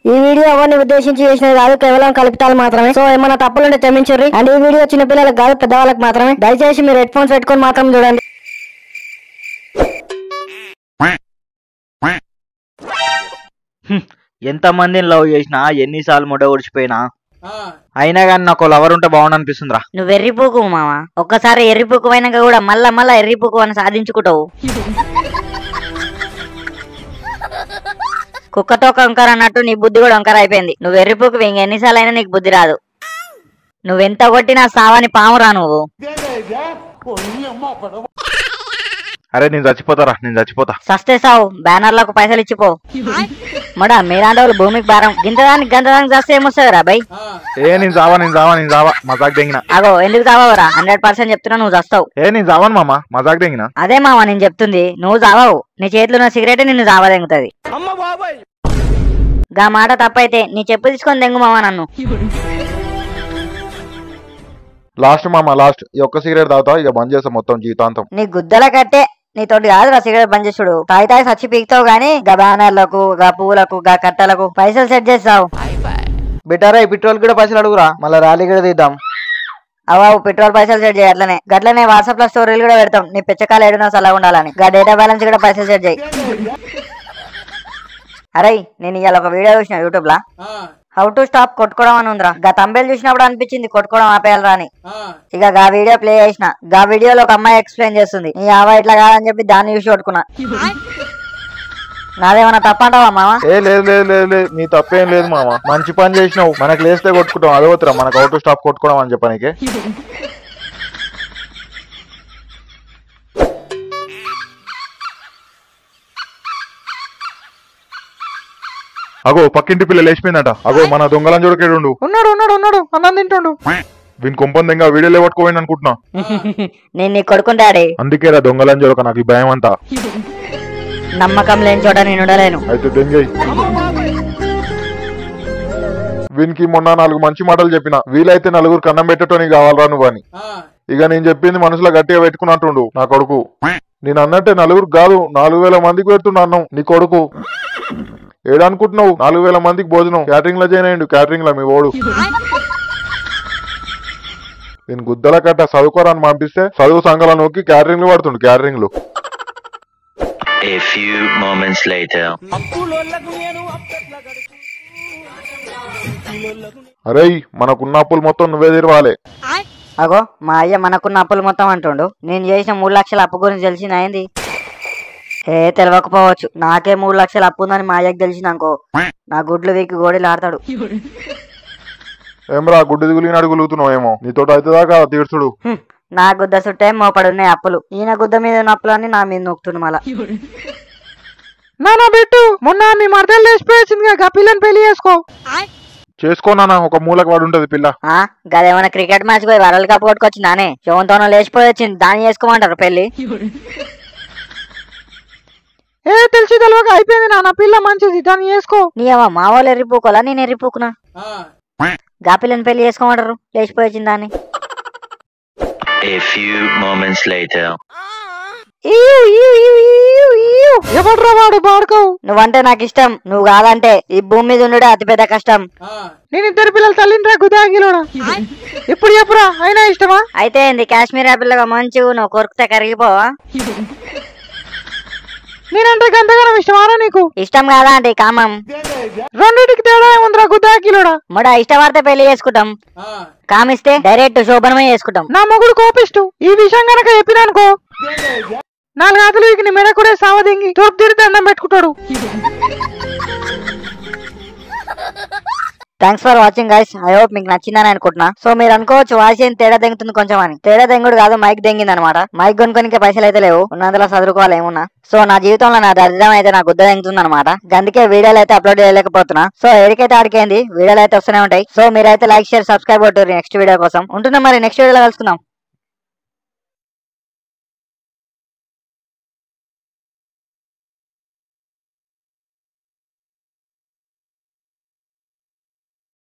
ఈ వీడియో ఎవరిని ఉద్దేశించి చేసినది కాదు, కేవలం కల్పితాలు మాత్రమే. సో ఏమైనా తప్పులుంటే క్షమించండి. అండ్ ఈ వీడియో చిన్న పిల్లలకు కాదు, పెద్దవాళ్ళకి మాత్రమే. దయచేసి మీరు హెడ్ ఫోన్స్ పెట్టుకొని మాత్రం చూడండి. ఎంత మందిని లవ్ చేసినా, ఎన్నిసార్లు మొడ ఊడిచిపోయినా, అయినా కానీ నాకు లవర్ ఉంటే బాగుండు అనిపిస్తుందిరా. నువ్వు ఎర్రిపోకు మామ. ఒక్కసారి ఎర్రిపోకు అయినాక కూడా మళ్ళా ఎర్రిపోకు అని సాధించుకుంటావు. కుక్కతో వంకర అన్నట్టు నీ బుద్ధి కూడా వంకర అయిపోయింది. నువ్వు ఎర్రిపోకు, ఇంక ఎన్నిసార్లు అయినా నీకు బుద్ధి రాదు. నువ్వెంత కొట్టినా సావని పామురా నువ్వు. అరే నేను చచ్చిపోతారా, నేను చచ్చిపోతా. సస్తే సావు, బ్యానర్లకు పైసలు ఇచ్చిపో. మడా మీలాంటి వాళ్ళు భూమికి భారం. గింతదానికి గంతదానికి చేస్తే ఏమొస్తావురా బై? నేను జావా మజాక్ దెంగిన. అగో ఎందుకు చావరా? 100% చెప్తున్నా, నువ్వు చస్తావు. నేను జావాను మామ, మజాక్ దెంగిన. అదే మామ నేను చెప్తుంది, నువ్వు చావవు. నీ చేతిలో ఉన్న సిగరెట్ నిన్ను చావదెంగుతుంది. గా మాట తప్పైతే నీ చెప్పు తీసుకొని దెంగు మామ నన్ను. లాస్ట్ మామ లాస్ట్, ఈ ఒక్క సిగరెట్ తాగుతా, ఇక బంద్ చేస్తా మొత్తం జీవితాంతం. నీ గుద్దల కట్టే నీతోటి కాదురా సిగరెట్ బంద్ చేసుడు. తాయి సచ్చి పీకుతావు గానీ గా బ్యానర్లకు, గా పువ్వులకు, గా కట్టలకు పైసలు సెట్ చేస్తావు. బెటరా ఈ పెట్రోల్ కూడా పైసలు అడుగురా, మళ్ళీ ర్యాలీ కూడా తీద్దాం. అవావు పెట్రోల్ పైసలు సెట్ చేయి. గట్లనే వాట్సాప్ లో స్టోరీలు కూడా పెడతాం, నీ పిచ్చకాలు ఏడున్నా సలా ఉండాలని. గా డేటా బ్యాలెన్స్ కూడా పైసలు సెట్ చేయి. అరే నేను ఇవాళ ఒక వీడియో చూసిన YouTube law, how to stop కొట్టుకోవడం అని ఉందిరా. గా తంబేలు చూసినప్పుడు అనిపించింది కొట్టుకోవడం ఆపేయాలరా అని. ఇక గా వీడియో ప్లే చేసిన. గా వీడియోలో ఒక అమ్మాయి ఎక్స్ప్లెయిన్ చేస్తుంది. నీ ఆవా ఇట్లా కాదని చెప్పి దాన్ని చూసి కొట్టుకున్నా. నాదేమన్నా తప్పంటావా మామ? లేదు నీ తప్పేం లేదు మామ, మంచి పని చేసినావు. మనకు లేస్తే కొట్టుకుంటాం, అదవుతురా మనకు అవుట్ స్టాప్ కొట్టుకోవడం అని చెప్పడానికి. అగో పక్కింటి పిల్ల లేచిపోయిందట. అగో మన దొంగలని చూడకేడు ఉన్నాడు అన్నం తింటుండు. వీని కొంపం దెంగ వీడియోలో పట్టుకోపోయింది అనుకుంటున్నా. నేను నీ కొడుకుంటాడే, అందుకేరా దొంగలని చూడక నాకు ఈ భయం అంతా. నమ్మకం లేని చోట నేను ఉండలేను. అయితే దెంగయ్యి. వీనికి మొన్న 4 మంచి మాటలు చెప్పిన, వీలైతే 9 కన్నం పెట్టేటోని కావాలరా నువ్వు అని. ఇక నేను చెప్పింది మనసులో గట్టిగా పెట్టుకున్నట్టుండు నా కొడుకు. నేను అన్నట్టే 9 కాదు 4000 మందికి పెడుతున్నా అన్నం నీ కొడుకు. ఏడనుకుంటున్నావు? 4000 మందికి భోజనం క్యాటరింగ్ లో జాయిన్ అయ్యిండు. క్యాటరింగ్ లో మీ ఓడు. నేను గుద్దల కట్ట చదువుకోరాని పంపిస్తే చదువు సంఘాల నొక్కి క్యాటరింగ్ లో పడుతుండు. క్యాటరింగ్ లో అరే మనకున్న అప్పులు మొత్తం నువ్వే తీరవాలి. అగో మా అయ్య మనకున్న అప్పులు మొత్తం అంటుండు. నేను చేసిన 3 లక్షల అప్పు గురించి తెలిసింది. తెలియకపోవచ్చు, నాకే 3 లక్షల అప్పు ఉందని మా అయ్యకి తెలిసినాకో నా గుడ్లు వీకి గోడీలు ఆడతాడు. ఏమరా గుడ్డు దిగులిన అడుగులుగుతున్నావు ఏమో, నీతో అయితే దాకా తీర్చుడు. నా గుద్ద చుట్టే మోపడున్నాయి అప్పులు. ఈయన గుద్ద మీద ఉన్న అప్పులన్నీ నా మీద నొక్కుతుండు. మళ్ళా నానా పెట్టు, మొన్న మీ మరదలు లేచిపోయింది, పిల్లని పెళ్లి చేసుకోనా? ఒక మూలకు వాడు ఉంటది పిల్ల. గదేమన్నా క్రికెట్ మ్యాచ్ పోయి వరల్డ్ కప్ కొట్టుకొచ్చిందానే, శివంతోనో లేచిపోయి వచ్చింది, దాన్ని చేసుకోమంటారు పెళ్లి. తెలిసి తెలియక అయిపోయింది నాన్న, పిల్ల మంచిది, దాన్ని చేసుకో. నీ మా వాళ్ళు ఎర్రిపోకోలా, నేను ఎర్రిపోకున్నా? గా పిల్లని పెళ్లి చేసుకోమంటారు, లేచిపోయి వచ్చింది దాన్ని. ఎవడ్రా వాడు బాడుకోవు? నువ్వంటే నాకు ఇష్టం, నువ్వు కాదంటే ఈ భూమి మీద ఉండడే అతిపెద్ద కష్టం. నేను 2 పిల్లలు తల్లిండ్రా గుదాగిలోడా. ఇప్పుడు చెప్పురా, అయినా ఇష్టమా? అయితే ఏంది, కాశ్మీర్ ఆపిల్లగా మంచిగా నువ్వు కొరికితే కరిగిపోవా? నేనంటే గంతగానం ఇష్టమారా నీకు? ఇష్టం కాదా అంటే కామం. రెండింటికి తేడా ఏముందిరా గుదాకిలోడా? మొడ ఇష్టపడితే పెళ్లి చేసుకుంటాం, కామిస్తే డైరెక్ట్ శోభనమే చేసుకుంటాం. నా మొగుడు కోపిస్తూ ఈ విషయం గనక చెప్పినానుకో 4 ఆతులు నీ మెడ కూడా సావదింగి తూర్పు తిరిగి దండం పెట్టుకుంటాడు. Thanks for watching guys. I hope మీకు నచ్చిందని అనుకుంటున్నా. సో మీరు అనుకోవచ్చు వాయిస్ ఏం తేడా దెంగుతుంది కొంచెం అని. తేడా దెంగుడు కాదు, మైక్ దెంగింది అనమాట. మైక్ కొనుక్కోనికే పైసలు అయితే లేవు, ఉన్నందులో చదువుకోవాలి ఏమున్నా. సో నా జీవితంలో నా దరిద్రం అయితే నాకు గుద్ద దెంగుతుంది అనమాట. అందుకే వీడియోలు అయితే అప్లోడ్ చేయలేకపోతున్నా. సో ఏడికైతే ఆడికేంది, వీడియోలు అయితే వస్తూనే ఉంటాయి. సో మీరైతే లైక్ షేర్ సబ్స్క్రైబ్ అవుతారు నెక్స్ట్ వీడియో కోసం. ఉంటున్నాం మరి, నెక్స్ట్ వీడియోలో కలుసుకుందాం.